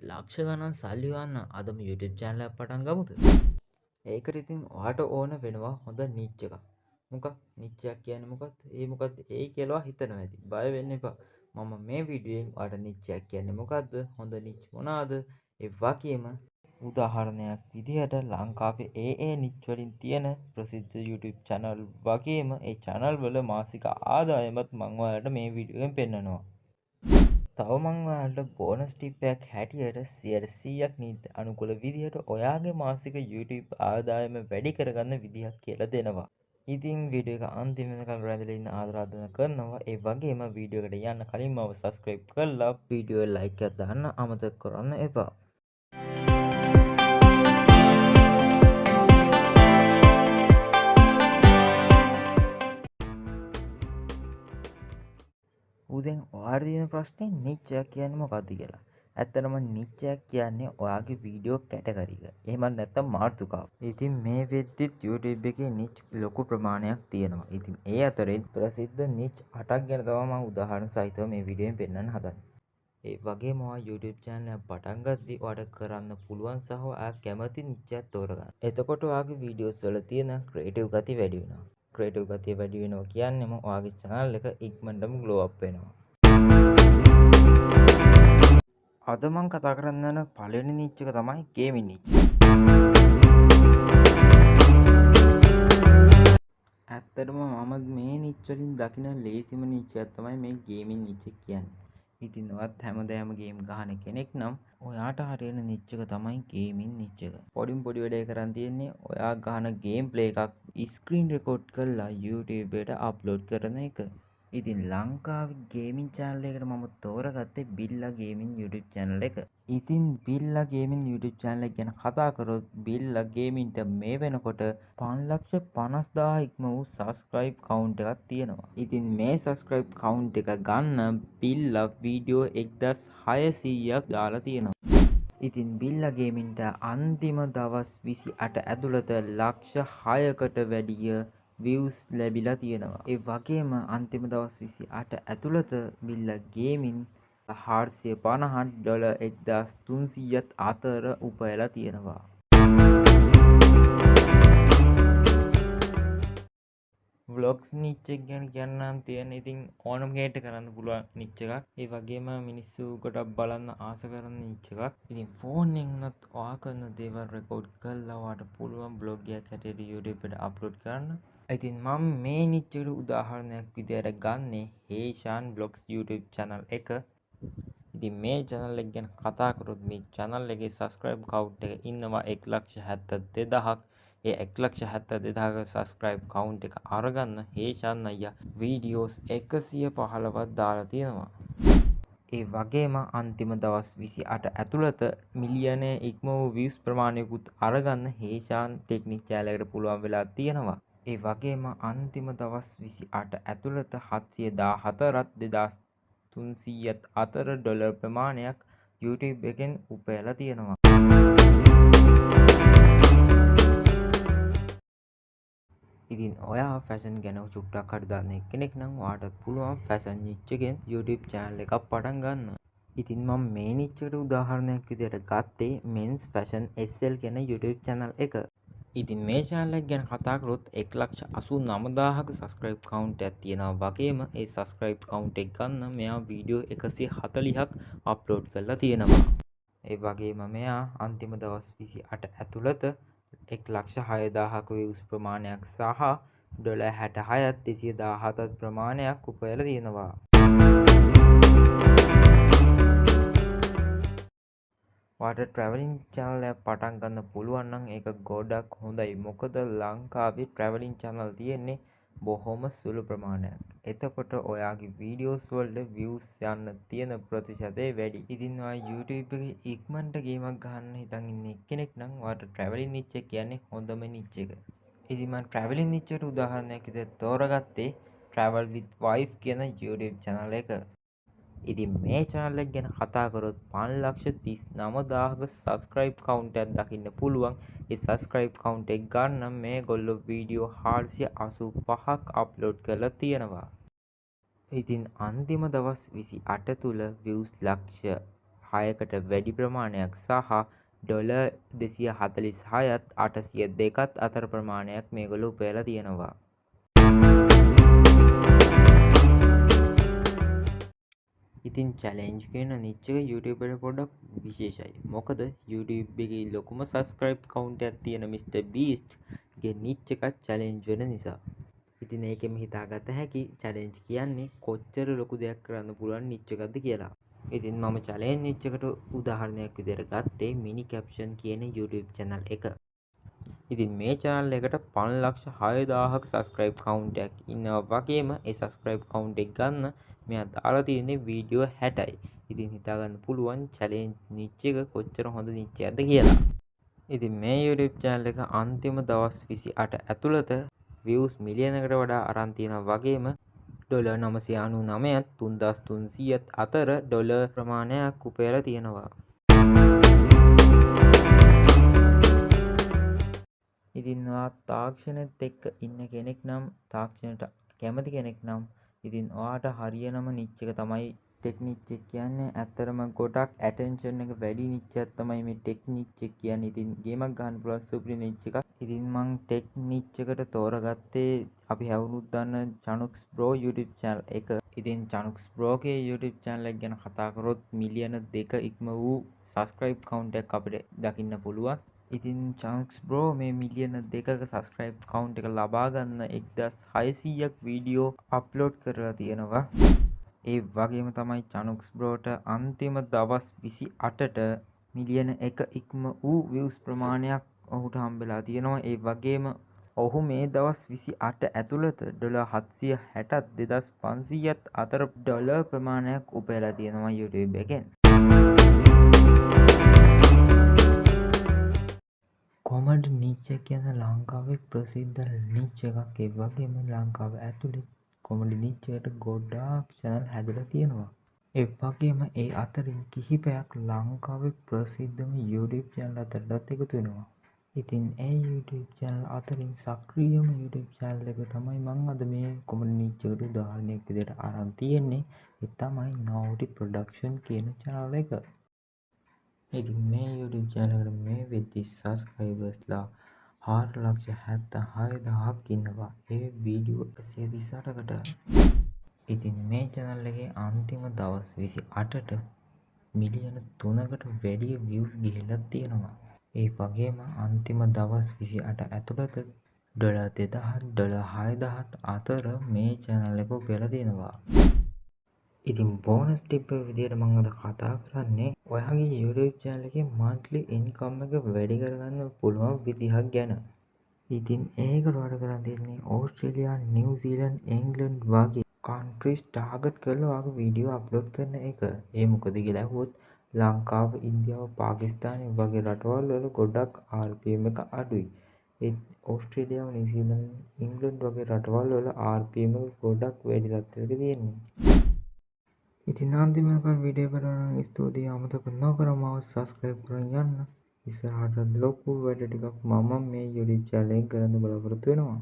ලක්ෂ ගණන් සල්ලි ගන්න අදම YouTube channel එකක් පටන් ගමුද? ඒකට ඉතින් ඔයාට ඕන වෙනවා හොඳ නිච් එකක්. මොකක් නිච් එකක් කියන්නේ මොකක්ද? මොකක්ද ඒ කියලා හිතනවා ඇති. බය වෙන්න එපා. මම මේ වීඩියෝෙන් ඔයාට නිච් එකක් කියන්නේ මොකක්ද? හොඳ නිච් මොනවාද? ඒ වගේම උදාහරණයක් විදිහට ලංකාවේ ඒ නිච් වලින් තියෙන ප්‍රසිද්ධ YouTube channel වගේම ඒ channel වල මාසික ආදායමත් මම ඔයාලට මේ වීඩියෝෙන් පෙන්නනවා. තව මං ඔයාලට බෝනස් ටිප් එකක් හැටියට 100%ක් නීති අනුකූල විදිහට ඔයාගේ මාසික YouTube ආදායම වැඩි කරගන්න විදිහක් කියලා දෙනවා. ඉතින් වීඩියෝ එක අන්තිම වෙනකම් රැඳිලා ඉන්න ආරාධනා කරනවා. ඒ වගේම වීඩියෝ එකට යන්න කලින් මම subscribe කරලා වීඩියෝ like එකක් දාන්න අමතක කරන්න එපා. උදෙන් ඔයාට තියෙන ප්‍රශ්නේ නිච් එකක් කියන්නේ මොකක්ද කියලා. ඇත්තටම නිච් එකක් කියන්නේ ඔයාගේ වීඩියෝ කැටගරි එක. එහෙමත් නැත්නම් මාතෘකාව. ඉතින් මේ වෙද්දිත් YouTube එකේ නිච් ලොකු ප්‍රමාණයක් තියෙනවා. ඉතින් ඒ අතරින් ප්‍රසිද්ධ නිච් 8ක් ගැන තමයි මම උදාහරණ සහිතව මේ වීඩියෝෙන් පෙන්වන්න හදන්නේ. ඒ වගේම ඔයා YouTube channel එක පටන් ගද්දි ඔයාට කරන්න පුළුවන් සහ ඔයා කැමති නිච් එකක් තෝරගන්න. එතකොට ඔයාගේ වීඩියෝස් වල තියෙන ක්‍රියේටිව් ගතිය වැඩි වෙනවා. ක්‍රියේටිව් ගතිය වැඩි වෙනවා කියන්නේම ඔයාගේ channel එක ඉක්මනටම ග්ලෝ අප් වෙනවා. අද මම කතා කරන්න යන පළවෙනි නිච් එක තමයි ගේමින් නිච්. ඇත්තටම මම මේ නිච් වලින් දකින ලේසිම නිච් එකක් තමයි මේ ගේමින් නිච් එක කියන්නේ. ඉතින් ඔයත් හැමදාම ගේම් ගහන කෙනෙක් නම් ඔයාට හරියන නිච් එක තමයි ගේමින් නිච් එක. පොඩි වැඩේ කරන් තියෙන්නේ ඔයා ගහන ගේම් ප්ලේ එකක් ස්ක්‍රීන් රෙකෝඩ් කරලා YouTube එකට අප්ලෝඩ් කරන එක. ඉතින් ලංකාවේ ගේමින් channel එකට මම තෝරගත්තේ බිල්ලා ගේමින් YouTube channel එක. ඉතින් බිල්ලා ගේමින් YouTube channel එක ගැන කතා කරොත් බිල්ලා ගේමින්ට මේ වෙනකොට 5,50,000 ඉක්ම වූ subscribe count එකක් තියෙනවා. ඉතින් මේ subscribe count එක ගන්න බිල්ලා වීඩියෝ 1,600ක් දාලා තියෙනවා. ඉතින් බිල්ලා ගේමින්ට අන්තිම දවස් 28 ඇතුළත ලක්ෂ 6කට වැඩිය views ලැබිලා තියෙනවා. ඒ වගේම අන්තිම දවස් 28 ඇතුළත බිල්ලා ගේමින් $450 $1,300ත් අතර උපයලා තියෙනවා. ව්ලොග්ස් නිච් එක ගැන කියන්නම් තියෙන ඉතින් ඕනම කෙනෙක්ට කරන්න පුළුවන් නිච් එකක්. ඒ වගේම මිනිස්සු ගොඩක් බලන්න ආස කරන නිච් එකක්. ඉතින් ෆෝන් එකෙන් උනත් ඔයා කරන දේවල් රෙකෝඩ් කරලා ඔයාට පුළුවන් බ්ලොග් එකක් හැටියට YouTube එකට අප්ලෝඩ් කරන්න. ඉතින් මම මේ නිච් එකට උදාහරණයක් විදියට ගන්නේ හේෂාන් බ්ලොග්ස් YouTube channel එක. ඉතින් මේ channel එක ගැන කතා කරොත් මේ channel එකේ subscribe count එක ඉන්නවා 1,72,000ක්. ඒ 1,72,000ක subscribe count එක අරගන්න හේෂාන් අයියා වීඩියෝස් 115ක් දාලා තියෙනවා. ඒ වගේම අන්තිම දවස් 28 ඇතුළත මිලියනය ඉක්ම වූ views ප්‍රමාණයකුත් අරගන්න හේෂාන් ටෙක්නික් channel එකට පුළුවන් වෙලා තියෙනවා. ඒ වගේම අන්තිම දවස් 28 ඇතුළත 714ත් 2,300ත් අතර ඩොලර් ප්‍රමාණයක් YouTube එකෙන් උපයලා තියෙනවා. ඉතින් ඔයා ෆැෂන් ගැන චුට්ටක් හරි දන්න කෙනෙක් නම් ඔයාටත් පුළුවන් ෆැෂන් නිච් එකෙන් YouTube channel එකක් පටන් ගන්න. ඉතින් මම මේ නිච් එකට උදාහරණයක් විදියට ගත්තේ මෙන්ස් ෆැෂන් SL කියන YouTube channel එක. ඉතින් මේ channel එක ගැන කතා කරොත් 1,89,000ක subscribe count එකක් තියෙනවා. වගේම ඒ subscribe count එක ගන්න මෙයා වීඩියෝ 140ක් අප්ලෝඩ් කරලා තියෙනවා. ඒ වගේම මෙයා අන්තිම දවස් 28 ඇතුළත 1,06,000ක views ප්‍රමාණයක් සහ $66ත් 217ත් ප්‍රමාණයක් උපයලා තියෙනවා. ඔයාට traveling channel එකක් පටන් ගන්න පුළුවන් නම් ඒක ගොඩක් හොඳයි. මොකද ලංකාවේ traveling channel තියෙන්නේ බොහොම සුළු ප්‍රමාණයක්. එතකොට ඔයාගේ වීඩියෝස් වලට views යන්න තියෙන ප්‍රතිශතය වැඩි. ඉතින් ඔයා YouTube එකේ ඉක්මනට ගේමක් ගහන්න හිතන් ඉන්න කෙනෙක් නම් ඔයාට traveling niche එක කියන්නේ හොඳම niche එක. ඉතින් මම traveling niche එකට උදාහරණයක් විදිහට තෝරගත්තේ travel with wife කියන YouTube channel එක. ඉතින් මේ channel එක ගැන කතා කරොත් 5,39,000ක subscribe count එකක් දකින්න පුළුවන්. ඒ subscribe count එක ගන්න මේගොල්ලෝ වීඩියෝ 485ක් අප්ලෝඩ් කරලා තියෙනවා. ඉතින් අන්තිම දවස් 28 තුල views ලක්ෂ 6කට වැඩි ප්‍රමාණයක් සහ ඩොලර් 246ත් 802ත් අතර ප්‍රමාණයක් මේගොල්ලෝ උපයලා තියෙනවා. ඉතින් චැලෙන්ජ් කියන නිච් එක YouTube එකට පොඩ්ඩක් විශේෂයි. මොකද YouTube එකේ ලොකුම සබ්ස්ක්‍රයිබ් කවුන්ට් එකක් තියෙන Mr Beast ගේ නිච් එකක් චැලෙන්ජ් වෙන නිසා. ඉතින් ඒකෙම හිතාගත හැකි චැලෙන්ජ් කියන්නේ කොච්චර ලොකු දෙයක් කරන්න පුළුවන් නිච් එකක්ද කියලා. ඉතින් මම චැලෙන්ජ් නිච් එකට උදාහරණයක් විදිහට ගත්තේ මිනි කැප්ෂන් කියන YouTube channel එක. ඉතින් මේ channel එකට 5,06,000ක subscribe count එකක් ඉන්නවා වගේම ඒ subscribe count එක ගන්න මෙයා දාලා තියෙන්නේ වීඩියෝ 60යි. ඉතින් හිතා ගන්න පුළුවන් challenge niche එක කොච්චර හොඳ niche එකක්ද කියලා. ඉතින් මේ YouTube channel එක අන්තිම දවස් 28 ඇතුළත views මිලියනකට වඩා අරන් තියෙනවා වගේම ඩොලර් 999ත් 3,300ත් අතර ඩොලර් ප්‍රමාණයක් උපයලා තියෙනවා. ඉතින් ඔයා තාක්ෂණෙත් එක්ක ඉන්න කෙනෙක් නම් තාක්ෂණයට කැමති කෙනෙක් නම් ඉතින් ඔයාට හරියනම නිච් එක තමයි ටෙක් නිච් එක කියන්නේ. ඇත්තටම ගොඩක් ඇටෙන්ෂන් එක වැඩි නිච් එකක් තමයි මේ ටෙක් නිච් එක කියන්නේ. ඉතින් ගේමක් ගන්න පුළුවන් සුපිරි නිච් එකක්. ඉතින් මං ටෙක් නිච් එකට තෝරගත්තේ අපි හැවුනුත් දන්න චනුක්ස් බ්‍රෝ YouTube channel එක. ඉතින් චනුක්ස් බ්‍රෝගේ YouTube channel එක ගැන කතා කරොත් මිලියන 2 ඉක්ම වූ subscribe count එකක් අපිට දකින්න පුළුවන්. ඉතින් චනුක්ස් බ්‍රෝ මේ මිලියන 2ක subscribe count එක ලබා ගන්න 1600ක් වීඩියෝ අප්ලෝඩ් කරලා තියෙනවා. ඒ වගේම තමයි චනුක්ස් බ්‍රෝට අන්තිම දවස් 28ට මිලියන 1 ඉක්ම වූ views ප්‍රමාණයක් ඔහුට හම්බෙලා තියෙනවා. ඒ වගේම ඔහු මේ දවස් 28 ඇතුළත ඩොලර් 760ත් 2500ත් අතර ඩොලර් ප්‍රමාණයක් උපයලා තියෙනවා YouTube එකෙන්. කොමඩි නිච් එක කියන ලංකාවේ ප්‍රසිද්ධ නිච් එකක්. ඒ වගේම ලංකාව ඇතුළේ කොමඩි නිච් එකට ගොඩාක් channel හැදලා තියෙනවා. ඒ වගේම ඒ අතරින් කිහිපයක් ලංකාවේ ප්‍රසිද්ධම YouTube channel අතරටත් එකතු වෙනවා. ඉතින් ඒ YouTube channel අතරින් සක්‍රියම YouTube channel එක තමයි මම අද මේ කොමඩි නිච් එකට උදාහරණයක් විදිහට අරන් තියෙන්නේ. ඒ තමයි Naughty Production කියන channel එක. ඉතින් මේ YouTube channel එකට මේ වෙද්දි subscribersලා 4,76,000ක් ඉන්නවා. ඒ වීඩියෝ 138කට. ඉතින් මේ channel එකේ අන්තිම දවස් 28ට මිලියන 3කට වැඩි views ගිහිල්ලා තියෙනවා. ඒ වගේම අන්තිම දවස් 28 ඇතුළත ඩොලර් 2,000 ඩොලර් 6,000ත් අතර මේ channel එක උපයලා තියෙනවා. ඉතින් බෝනස් ටිප් එක විදිහට මම අද කතා කරන්නේ ඔයාගේ YouTube channel එකේ monthly income එක වැඩි කරගන්න පුළුවන් විදිහක් ගැන. ඉතින් ඒකට ඔයාලට කරන්න තියෙන්නේ ඕස්ට්‍රේලියා, නිව්සීලන්ත, එංග්ලන්ඩ් වගේ countries target කරලා ඔයාගේ වීඩියෝ අප්ලෝඩ් කරන එක. ඒ මොකද කියලා අහුවොත් ලංකාව, ඉන්දියාව, පාකිස්තානය වගේ රටවල් වල ගොඩක් RPM එක අඩුයි. ඒ ඕස්ට්‍රේලියාව, නිව්සීලන්ත, ඉංග්ලන්ඩ් වගේ රටවල් වල RPM එක ගොඩක් වැඩි තත්ත්වයක තියෙන්නේ. ඉතින් අන්තිමට වීඩියෝ බලන ස්තුතියි. අමතක නොකර මාව subscribe කරන් යන්න. ඉස්සරහට ලොකු වැඩ ටිකක් මම මේ YouTube channel එක කරන්න බලාපොරොත්තු වෙනවා.